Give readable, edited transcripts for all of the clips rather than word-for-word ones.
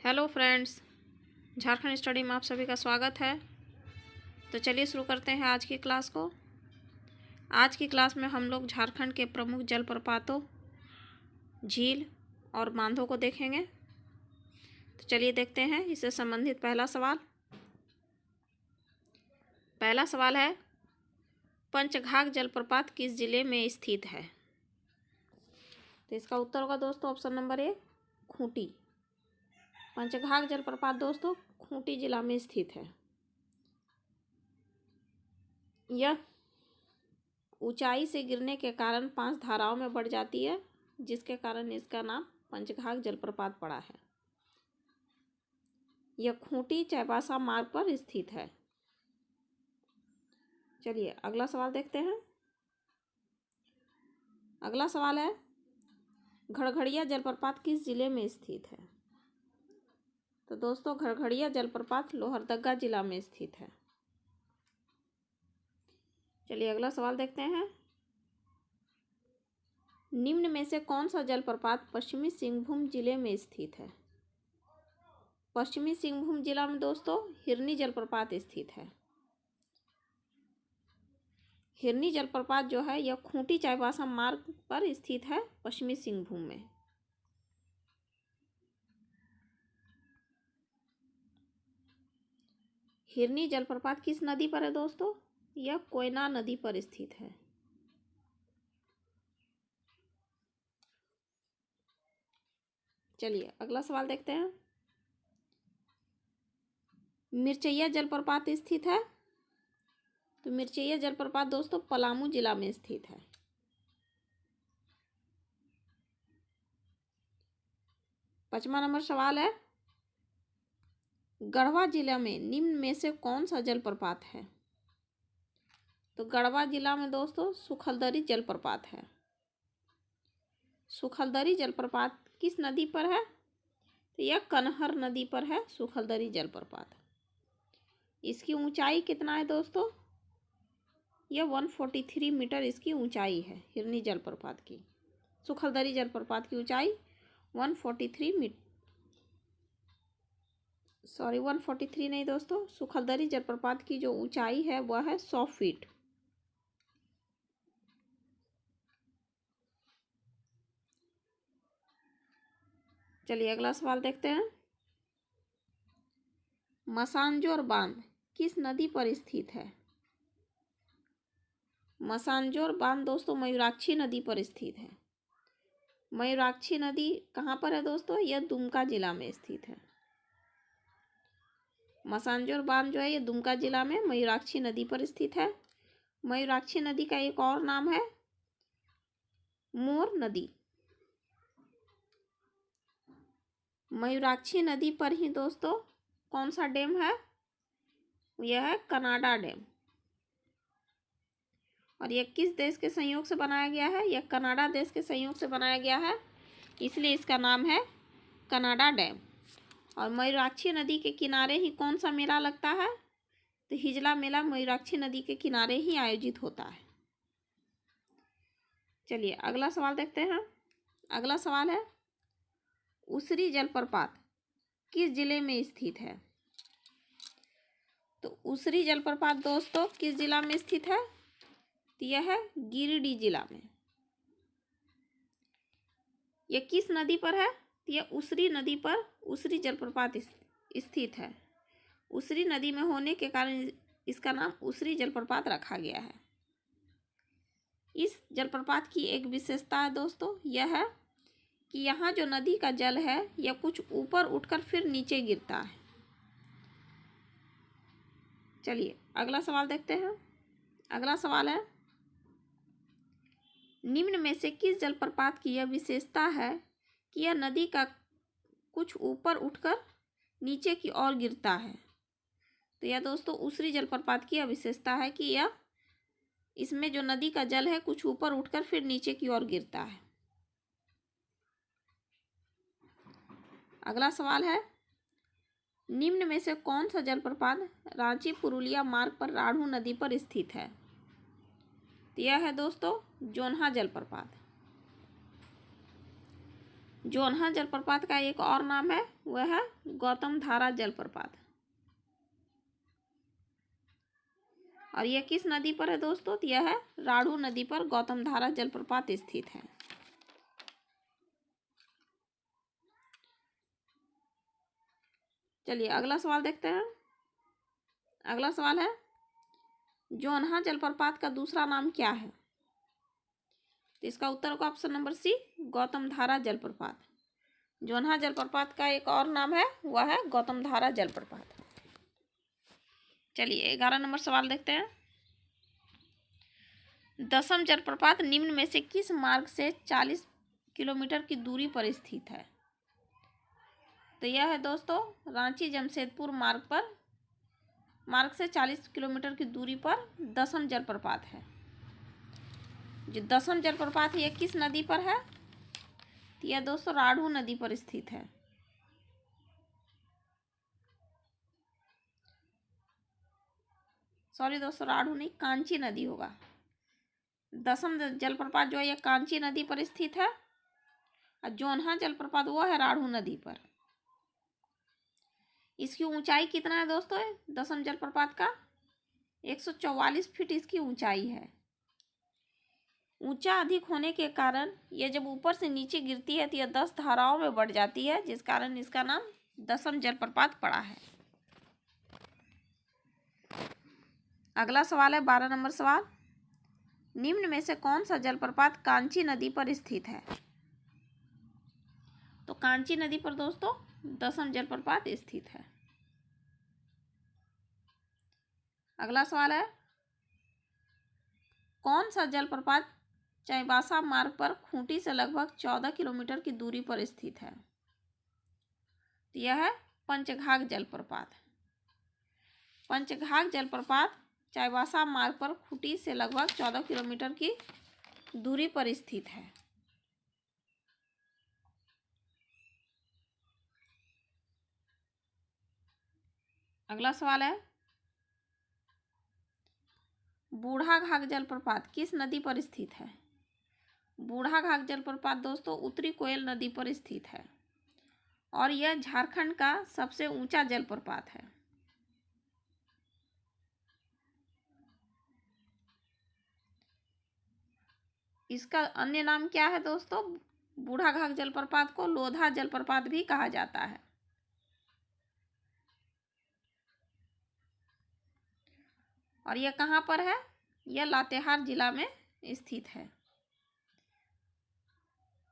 Hello friends, Jharkhand study में आप सभी का स्वागत है। तो चलिए शुरू करते हैं आज की क्लास को। आज की क्लास में हम लोग झारखंड के प्रमुख जलप्रपातों, झील और बांधों को देखेंगे। तो चलिए देखते हैं इससे संबंधित पहला सवाल। पहला सवाल है, पंचघाघ जलप्रपात किस जिले में स्थित है? तो इसका उत्तर होगा दोस्तों option number A, Khunti. Panchghagh जलप्रपात दोस्तों खूंटी जिला में स्थित है। यह ऊंचाई से गिरने के कारण 5 धाराओं में बढ़ जाती है, जिसके कारण इसका नाम पंचघाघ जलप्रपात पड़ा है। यह खूंटी चाईबासा मार्ग पर स्थित है। चलिए अगला सवाल देखते हैं। अगला सवाल है, घड़घड़िया जलप्रपात किस जिले में स्थित है? तो दोस्तों घड़घड़िया जलप्रपात लोहरदगा जिला में स्थित है। चलिए अगला सवाल देखते हैं। निम्न में से कौन सा जलप्रपात पश्चिमी सिंहभूम जिले में स्थित है? पश्चिमी सिंहभूम जिला में दोस्तों हिरनी जलप्रपात स्थित है। हिरनी जलप्रपात जो है यह खूंटी चाईबासा मार्ग पर स्थित है पश्चिमी सिंहभूम में। हिरनी जलप्रपात किस नदी पर है दोस्तों? यह कोयना नदी पर स्थित है। चलिए अगला सवाल देखते हैं। मिर्चैया जलप्रपात स्थित है? तो मिर्चैया जलप्रपात दोस्तों पलामू जिला में स्थित है। पांचवा नंबर सवाल है, गढ़वा जिला में निम्न में से कौन सा जलप्रपात है? तो गढ़वा जिला में दोस्तों सुखलदरी जलप्रपात है। सुखलदरी जलप्रपात किस नदी पर है? तो यह कनहर नदी पर है सुखलदरी जलप्रपात। इसकी ऊंचाई कितना है दोस्तों? यह 143 मीटर इसकी ऊंचाई है हिरनी जलप्रपात की। सुखलदरी जलप्रपात की ऊंचाई 143 नहीं दोस्तों, सुखलदरी जलप्रपात की जो ऊंचाई है वह है 100 फीट। चलिए अगला सवाल देखते हैं। मसानजोर बांध किस नदी पर स्थित है? मसानजोर बांध दोस्तों मयूराक्षी नदी पर स्थित है। मयूराक्षी नदी कहाँ पर है दोस्तों? यह दुमका जिला में स्थित है। मसानजोर बांध जो है ये दुमका जिला में मयूराक्षी नदी पर स्थित है। मयूराक्षी नदी का एक और नाम है मोर नदी। मयूराक्षी नदी पर ही दोस्तों कौन सा डैम है? यह है कनाडा डैम। और यह किस देश के संयोग से बनाया गया है? यह कनाडा देश के संयोग से बनाया गया है, इसलिए इसका नाम है कनाडा डैम। और मयूराक्षी नदी के किनारे ही कौन सा मेला लगता है? तो हिजला मेला मयूराक्षी नदी के किनारे ही आयोजित होता है। चलिए अगला सवाल देखते हैं। अगला सवाल है, उसरी जलप्रपात किस जिले में स्थित है? तो उसरी जलप्रपात दोस्तों किस जिला में स्थित है? तो यह है गिरिडीह जिला में। यह किस नदी पर है? तो यह उसरी नदी पर उसरी जलप्रपात स्थित है। उसरी नदी में होने के कारण इसका नाम उसरी जलप्रपात रखा गया है। इस जलप्रपात की एक विशेषता है दोस्तों, यह है कि यहाँ जो नदी का जल है यह कुछ ऊपर उठकर फिर नीचे गिरता है। चलिए अगला सवाल देखते हैं। अगला सवाल है, निम्न में से किस जलप्रपात की यह विशेषता है कि यह नदी का कुछ ऊपर उठकर नीचे की ओर गिरता है? तो यह दोस्तों उसरी जलप्रपात की यह विशेषता है कि यह इसमें जो नदी का जल है कुछ ऊपर उठकर फिर नीचे की ओर गिरता है। अगला सवाल है, निम्न में से कौन सा जलप्रपात रांची पुरुलिया मार्ग पर राढ़ू नदी पर स्थित है? तो यह है दोस्तों जोन्हा जलप्रपात। जोन्हा जलप्रपात का एक और नाम है, वह है गौतम धारा जलप्रपात। और यह किस नदी पर है दोस्तों? तो यह है राढ़ू नदी पर गौतम धारा जलप्रपात स्थित है। चलिए अगला सवाल देखते हैं। अगला सवाल है, जोन्हा जलप्रपात का दूसरा नाम क्या है? तो इसका उत्तर होगा ऑप्शन नंबर सी, गौतम धारा जलप्रपात। जोन्हा जलप्रपात का एक और नाम है, वह है गौतम धारा जलप्रपात। चलिए 11 नंबर सवाल देखते हैं। दसम जलप्रपात निम्न में से किस मार्ग से 40 किलोमीटर की दूरी पर स्थित है? तो यह है दोस्तों रांची जमशेदपुर मार्ग से 40 किलोमीटर की दूरी पर दसम जलप्रपात है। जो दसम जलप्रपात है यह किस नदी पर है? तो यह दोस्तों राढ़ू नदी पर स्थित है। सॉरी दोस्तों, राढ़ू नहीं, कांची नदी होगा। दसम जलप्रपात जो है यह कांची नदी पर स्थित है, और जोन्हा जलप्रपात वो है राढ़ू नदी पर। इसकी ऊंचाई कितना है दोस्तों? दसम जलप्रपात का 144 फीट इसकी ऊंचाई है। ऊंचा अधिक होने के कारण यह जब ऊपर से नीचे गिरती है तो यह 10 धाराओं में बढ़ जाती है, जिस कारण इसका नाम दसम जलप्रपात पड़ा है। अगला सवाल है 12 नंबर सवाल। निम्न में से कौन सा जलप्रपात कांची नदी पर स्थित है? तो कांची नदी पर दोस्तों दसम जलप्रपात स्थित है। अगला सवाल है, कौन सा जलप्रपात चाईबासा मार्ग पर खूंटी से लगभग 14 किलोमीटर की दूरी पर स्थित है? तो यह है पंचघाघ जलप्रपात। पंचघाघ जलप्रपात चाईबासा मार्ग पर खूंटी से लगभग 14 किलोमीटर की दूरी पर स्थित है। अगला सवाल है, बूढ़ाघाघ जलप्रपात किस नदी पर स्थित है? बूढ़ाघाघ जलप्रपात दोस्तों उत्तरी कोयल नदी पर स्थित है, और यह झारखंड का सबसे ऊंचा जलप्रपात है। इसका अन्य नाम क्या है दोस्तों? बूढ़ाघाघ जलप्रपात को लोधा जलप्रपात भी कहा जाता है। और यह कहाँ पर है? यह लातेहार जिला में स्थित है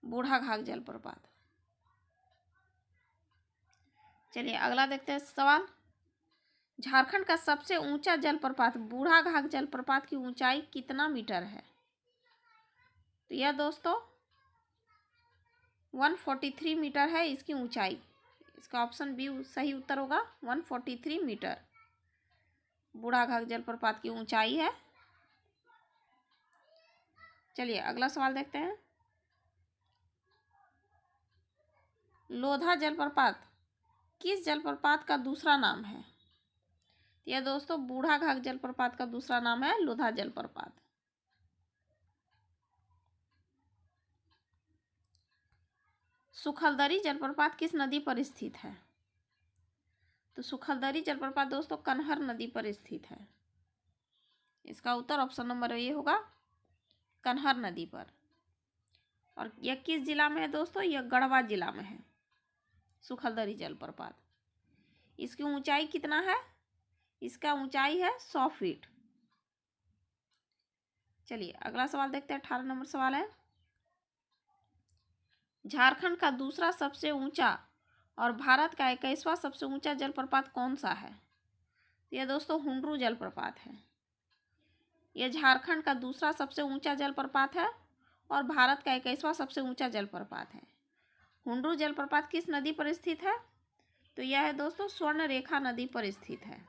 बूढ़ाघाघ जलप्रपात। चलिए अगला देखते हैं सवाल। झारखंड का सबसे ऊंचा जलप्रपात बूढ़ाघाघ जलप्रपात की ऊंचाई कितना मीटर है? तो यह दोस्तों 143 मीटर है इसकी ऊंचाई। इसका ऑप्शन बी सही उत्तर होगा, 143 मीटर बूढ़ाघाघ जलप्रपात की ऊंचाई है। चलिए अगला सवाल देखते हैं। लोधा जलप्रपात किस जलप्रपात का दूसरा नाम है? यह दोस्तों बूढ़ाघाघ जलप्रपात का दूसरा नाम है लोधा जलप्रपात। सुखलदरी जलप्रपात किस नदी पर स्थित है? तो सुखलदरी जलप्रपात दोस्तों कन्हर नदी पर स्थित है। इसका उत्तर ऑप्शन नंबर ए होगा, कन्हर नदी पर। और यह किस जिला में है दोस्तों? यह गढ़वा जिला में है सुखलदरी जलप्रपात। इसकी ऊंचाई कितना है? इसका ऊंचाई है 100 फीट। चलिए अगला सवाल देखते हैं। 18 नंबर सवाल है, झारखंड का दूसरा सबसे ऊंचा और भारत का 21वां सबसे ऊंचा जलप्रपात कौन सा है? यह दोस्तों हुंड्रू जलप्रपात है। यह झारखंड का दूसरा सबसे ऊंचा जलप्रपात है और भारत का 21वां सबसे ऊंचा जलप्रपात है। हुंड्रू जलप्रपात किस नदी पर स्थित है? तो यह है दोस्तों स्वर्णरेखा नदी पर स्थित है।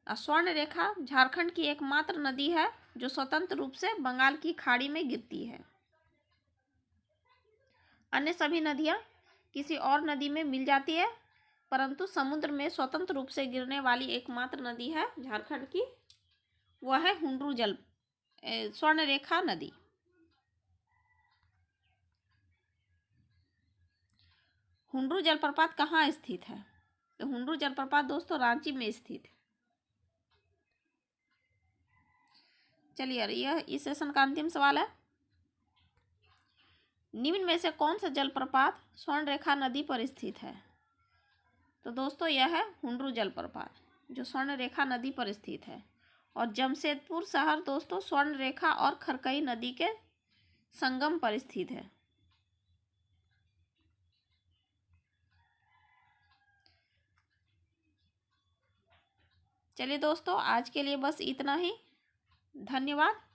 स्वर्णरेखा झारखंड की एकमात्र नदी है जो स्वतंत्र रूप से बंगाल की खाड़ी में गिरती है। अन्य सभी नदियां किसी और नदी में मिल जाती है, परंतु समुद्र में स्वतंत्र रूप से गिरने वाली एकमात्र नदी है झारखंड की, वह है हुंड्रू स्वर्णरेखा नदी। हुंड्रू जलप्रपात कहाँ स्थित है? तो हुंड्रू जलप्रपात दोस्तों रांची में स्थित है। चलिए यह इस सेशन का अंतिम सवाल है। निम्न में से कौन सा जलप्रपात स्वर्णरेखा नदी पर स्थित है? तो दोस्तों यह है हुंड्रू जलप्रपात, जो स्वर्णरेखा नदी पर स्थित है। और जमशेदपुर शहर दोस्तों स्वर्णरेखा और खरकई नदी के संगम पर स्थित है। चलिए दोस्तों आज के लिए बस इतना ही। धन्यवाद।